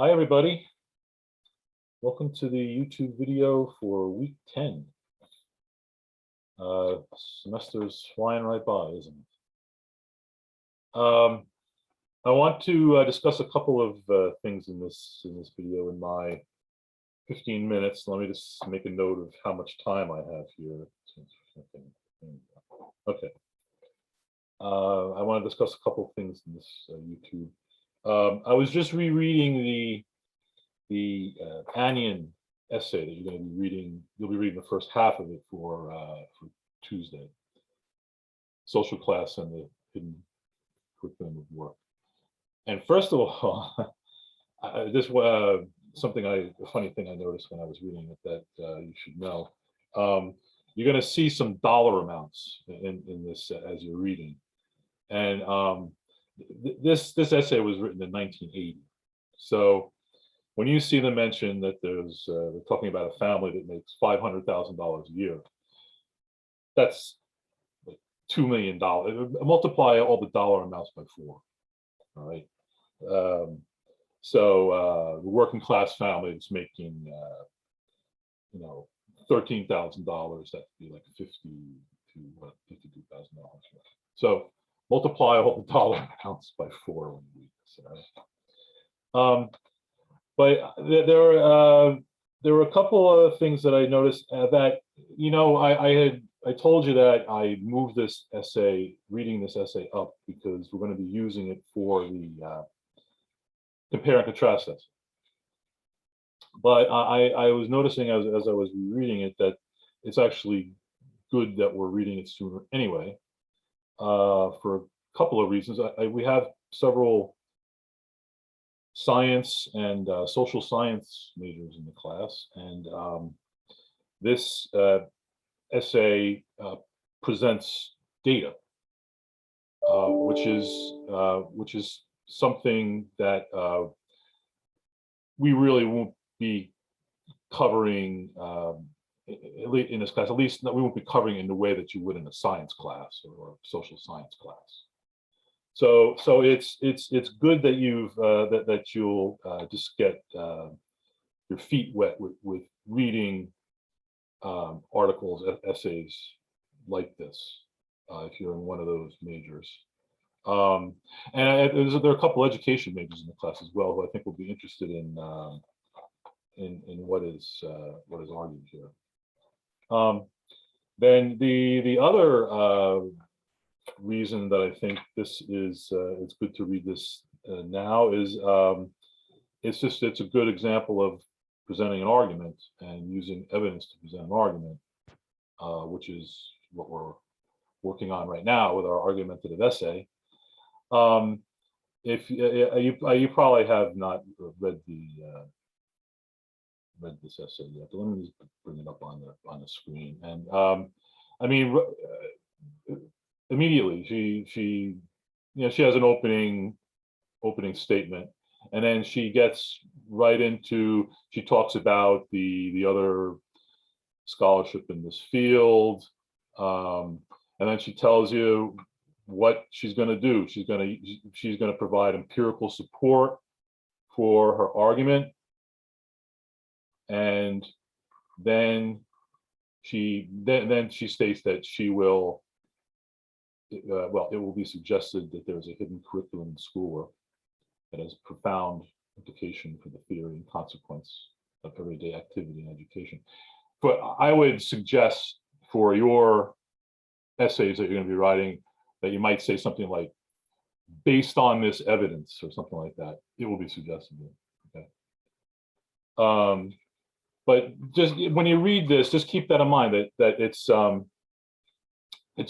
Hi, everybody. Welcome to the YouTube video for week 10. Semester's flying right by, isn't it? I want to discuss a couple of things in this video in my 15 minutes. Let me just make a note of how much time I have here. Okay. I want to discuss a couple of things in this YouTube. I was just rereading the Anion essay that you're going to be reading. You'll be reading the first half of it for Tuesday. Social class and the hidden curriculum of work. And first of all, this something a funny thing I noticed when I was reading it that you should know. You're going to see some dollar amounts in this as you're reading, and this essay was written in 1980, so. When you see them mention that they're talking about a family that makes $500,000 a year, that's like $2 million. Multiply all the dollar amounts by 4. All right. So the working class family is making, $13,000. That'd be like $52,000. So multiply all the dollar amounts by 4 when you read this. All right. But there were a couple of things that I noticed that, I told you that I moved this essay, reading this essay up, because we're going to be using it for the compare and contrast essay. But I was noticing as I was reading it that it's actually good that we're reading it sooner anyway, for a couple of reasons. We have several science and social science majors in the class, and this essay presents data, which is something that we really won't be covering in this class. At least we won't be covering in the way that you would in a science class or social science class. So it's good that you'll just get your feet wet with reading articles, essays like this, if you're in one of those majors. And there are a couple education majors in the class as well who I think will be interested in what is argued here. Then the other reason that I think this is it's good to read this now is it's a good example of presenting an argument and using evidence to present an argument, which is what we're working on right now with our argumentative essay. If you probably have not read this essay yet, but let me just bring it up on the screen. And I mean, immediately she has an opening statement, and then she gets right into, she talks about the other scholarship in this field, and then she tells you what she's going to do. She's going to provide empirical support for her argument, and then she states that she will. It will be suggested that there's a hidden curriculum in schoolwork that has profound implication for the theory and consequence of everyday activity and education. But I would suggest for your essays that you're going to be writing that you might say something like, based on this evidence, or something like that. It will be suggested. Okay. But just when you read this, just keep that in mind, that it's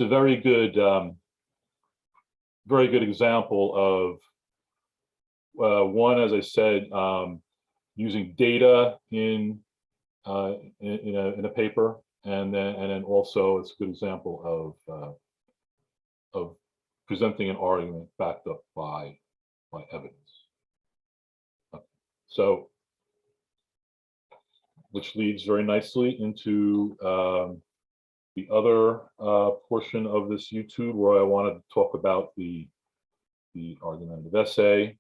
a very good example of one, as I said, using data in a paper, and then also it's a good example of presenting an argument backed up by evidence. So, which leads very nicely into the other portion of this YouTube, where I wanted to talk about the argumentative essay.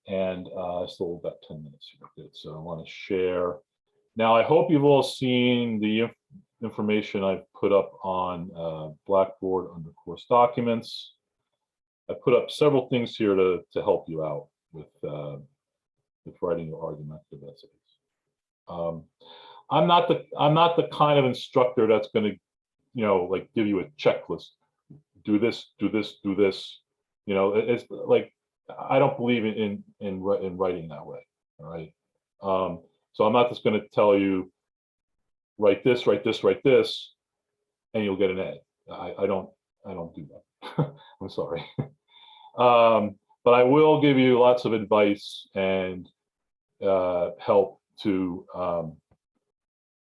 and I still have about 10 minutes here. So I want to share. Now, I hope you've all seen the information I've put up on Blackboard under course documents. I put up several things here to help you out with writing your argumentative essays. I'm not the kind of instructor that's going to, like give you a checklist. Do this, do this, do this. It's like I don't believe in writing that way. All right. So I'm not just going to tell you write this, write this, write this, and you'll get an A. I don't do that. I'm sorry. But I will give you lots of advice and help to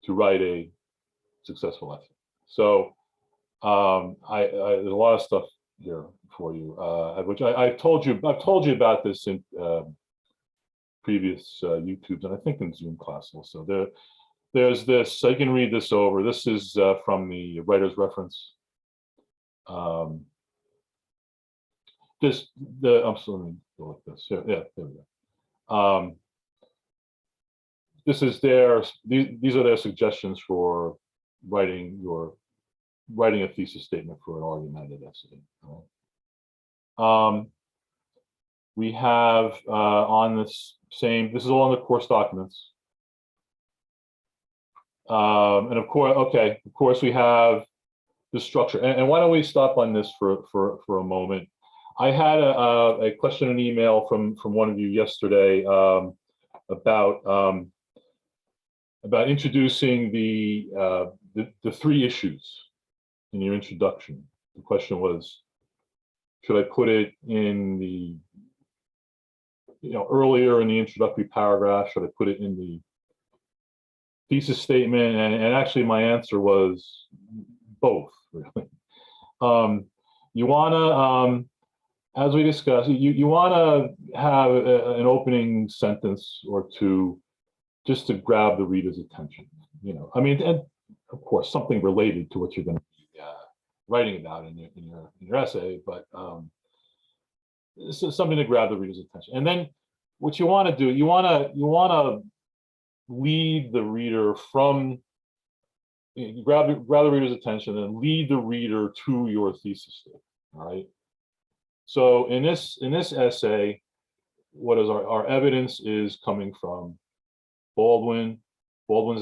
write a successful essay. So there's a lot of stuff here for you, which I've told you about this in previous YouTubes, and I think in Zoom class also. There's this, so you can read this over. This is from the writer's reference. I'm sorry, let me go like this. Yeah, there we go. This is these are their suggestions for writing a thesis statement for an argumentative essay. Right? We have on this is all in the course documents. And of course, we have the structure. And why don't we stop on this for a moment? I had a question and email from one of you yesterday about introducing the three issues in your introduction. The question was, should I put it in the earlier in the introductory paragraph? Should I put it in the thesis statement? And actually, my answer was both. Really, you want to, as we discussed, you want to have an opening sentence or two just to grab the reader's attention. I mean, and of course, something related to what you're going to be writing about in your essay, but something to grab the reader's attention. And then what you want to do, you want to lead the reader from, grab the reader's attention and lead the reader to your thesis statement. All right. So in this essay, what is our evidence is coming from Baldwin's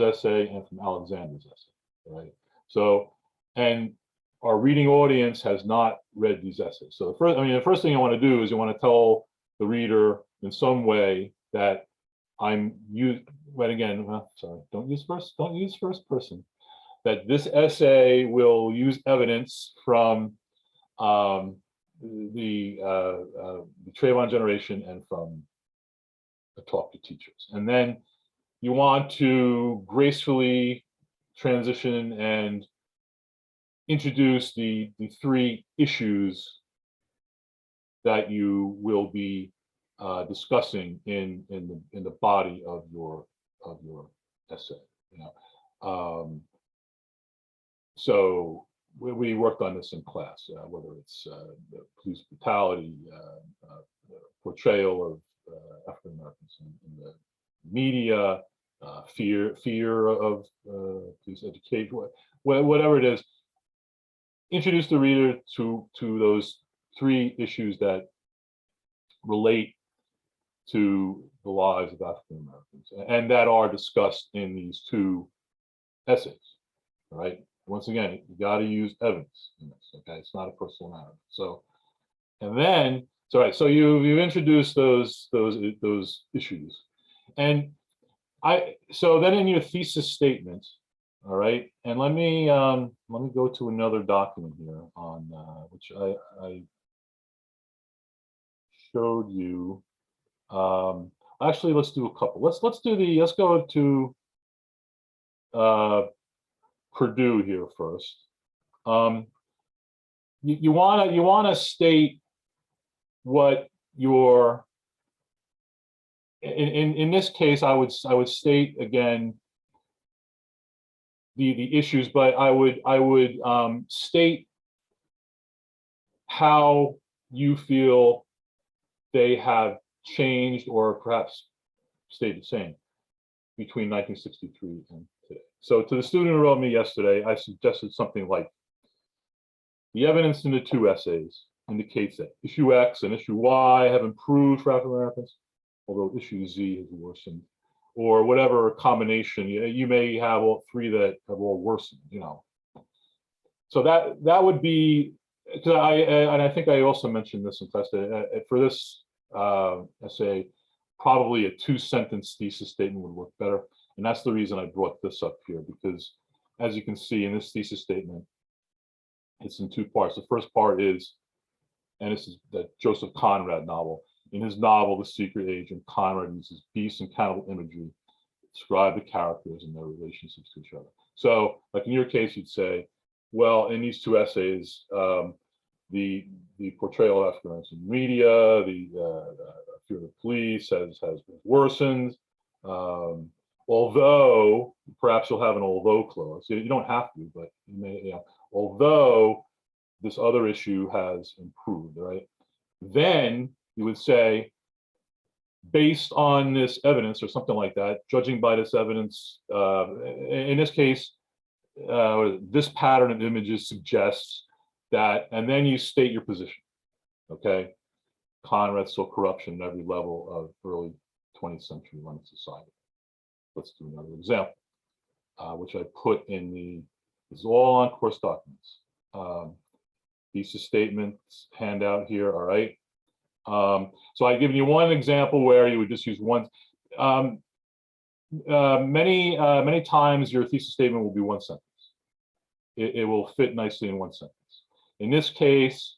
essay and from Alexander's essay, right? So, and our reading audience has not read these essays. So the first thing you want to do is you want to tell the reader in some way that don't use first person, that this essay will use evidence from the Trayvon generation and from a talk to teachers. And then you want to gracefully transition and introduce the three issues that you will be discussing in the body of your essay. So we worked on this in class, whether it's police brutality, portrayal of African Americans in the media, fear of police education, whatever it is. Introduce the reader to those three issues that relate to the lives of African Americans and that are discussed in these two essays. All right. Once again, you got to use evidence in this. Okay, it's not a personal narrative. So, and then, so you've introduced those issues, and so then in your thesis statement, all right, and let me go to another document here on which I showed you. Actually, let's do a couple. Let's go to Purdue here first. You want to state what your in this case I would state again the issues, but I would state how you feel they have changed or perhaps stayed the same between 1963 and today. So to the student who wrote me yesterday, I suggested something like, the evidence in the two essays indicates that issue X and issue Y have improved for African Americans, although issue Z has worsened, or whatever combination. You may have all three that have all worsened, you know. So that would be, because I think I also mentioned this in class, for this essay, probably a 2-sentence thesis statement would work better. And that's the reason I brought this up here, because as you can see in this thesis statement, it's in two parts. The first part is, and this is the Joseph Conrad novel. In his novel, The Secret Agent, Conrad uses beast and cannibal imagery to describe the characters and their relationships to each other. So, like in your case, you'd say, well, in these two essays, the portrayal of African Americans in media, the fear of the police has worsened. Although, perhaps you'll have an although clause. You don't have to, but you may, you know, although this other issue has improved, right? Then you would say, based on this evidence or something like that, judging by this evidence, in this case, this pattern of images suggests that, and then you state your position, okay? Conrad saw corruption at every level of early 20th century London society. Let's do another example, which I put in the, this is all on course documents. Thesis statements handout here, all right? So I've given you one example where you would just use one. Many times your thesis statement will be one sentence. It will fit nicely in one sentence. In this case,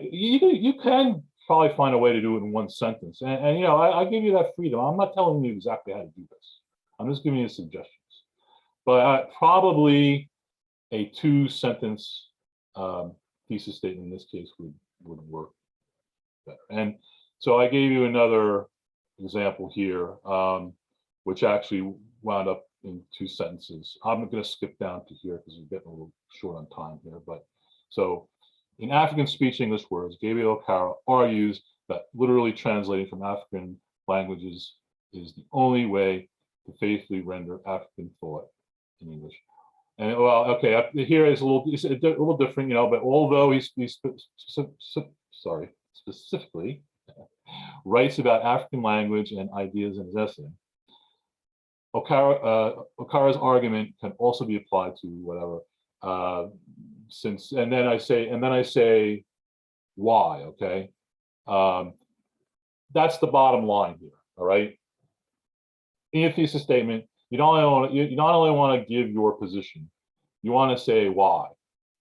you can probably find a way to do it in one sentence. And you know, I give you that freedom. I'm not telling you exactly how to do this. I'm just giving you suggestions. But probably a 2-sentence thesis statement in this case would work better. And so I gave you another example here, which actually wound up in 2 sentences. I'm going to skip down to here because we're getting a little short on time here. But so in African speech English words, Gabriel O'Carroll argues that literally translating from African languages is the only way to faithfully render African thought in English. And well, okay, here is a little different, you know, but although he specifically writes about African language and ideas in his essay, O'Carroll's argument can also be applied to whatever. And then I say why, okay? That's the bottom line here, all right? In your thesis statement, you not only want to give your position, you want to say why,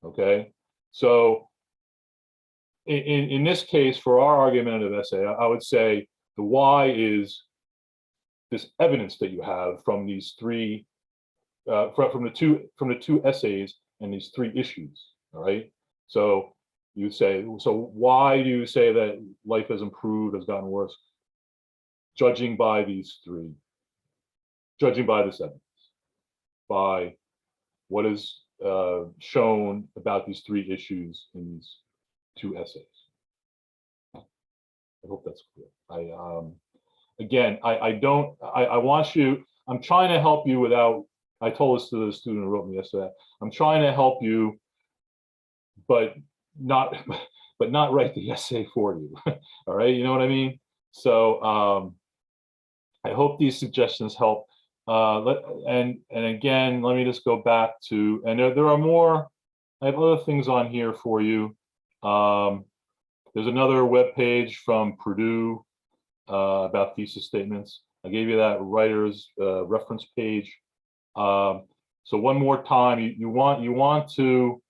okay? So in this case, for our argumentative essay, I would say the why is this evidence that you have from these three, from the two essays and these 3 issues, all right? So you say, so why do you say that life has improved, has gotten worse? Judging by these 3, judging by this evidence, by what is shown about these 3 issues in these 2 essays. I hope that's clear. I want you, I'm trying to help you without, I told this to the student who wrote me yesterday, I'm trying to help you, but not write the essay for you. All right, you know what I mean? So I hope these suggestions help. And again, let me just go back to, and there are more, I have other things on here for you. There's another web page from Purdue about thesis statements. I gave you that writer's reference page. So one more time, you want to,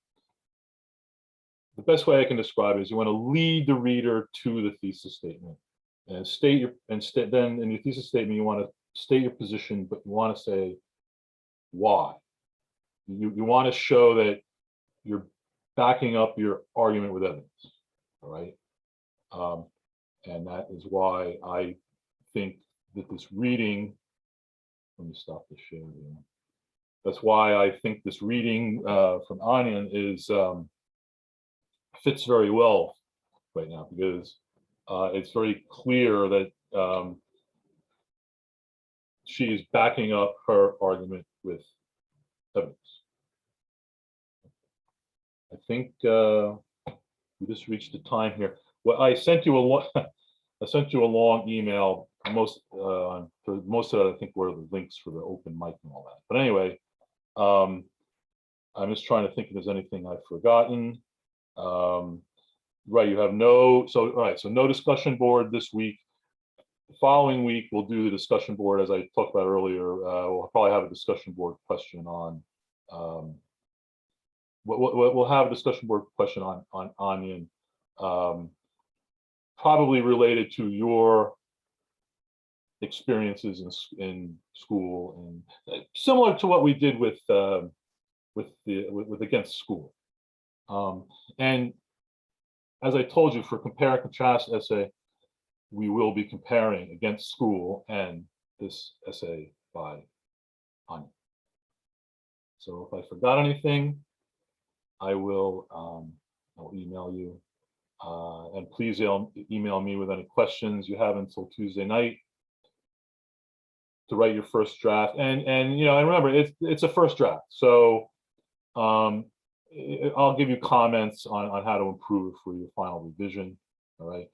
the best way I can describe it is you want to lead the reader to the thesis statement and then in your thesis statement, you want to state your position, but you want to say why. You want to show that you're backing up your argument with evidence, all right? And that is why I think that this reading, let me stop the share here. That's why I think this reading from Onion is fits very well right now, because it's very clear that she is backing up her argument with evidence. I think we just reached the time here. Well, I sent you a long email. Most of it, I think, were the links for the open mic and all that. But anyway, I'm just trying to think if there's anything I've forgotten. Right, you have no, so, all right, so no discussion board this week. The following week, we'll do the discussion board, as I talked about earlier. We'll probably have a discussion board question on, we'll have a discussion board question on Onion, probably related to your experiences in school, and similar to what we did with Against School. And as I told you, for compare and contrast essay, we will be comparing Against School and this essay by Onion. So if I forgot anything, I'll email you. And please email me with any questions. You have until Tuesday night to write your first draft. And remember, it's a first draft. So I'll give you comments on how to improve for your final revision. All right.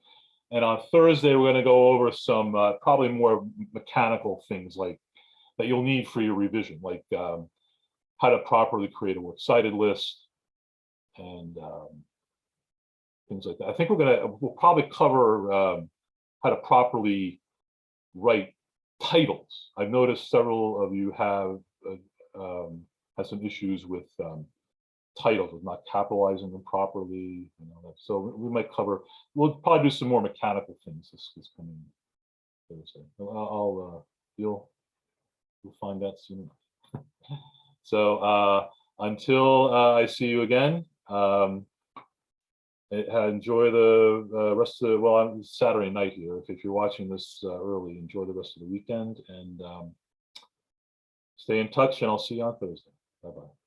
And on Thursday, we're going to go over some probably more mechanical things like that you'll need for your revision, like how to properly create a works cited list and things like that. I think we'll probably cover how to properly write titles. I've noticed several of you have some issues with titles, with not capitalizing them properly. So we might cover. We'll probably do some more mechanical things this coming Thursday. You'll find out soon enough. So until I see you again, enjoy the rest of it's Saturday night here. If you're watching this early, enjoy the rest of the weekend and stay in touch, and I'll see you on Thursday. Bye-bye.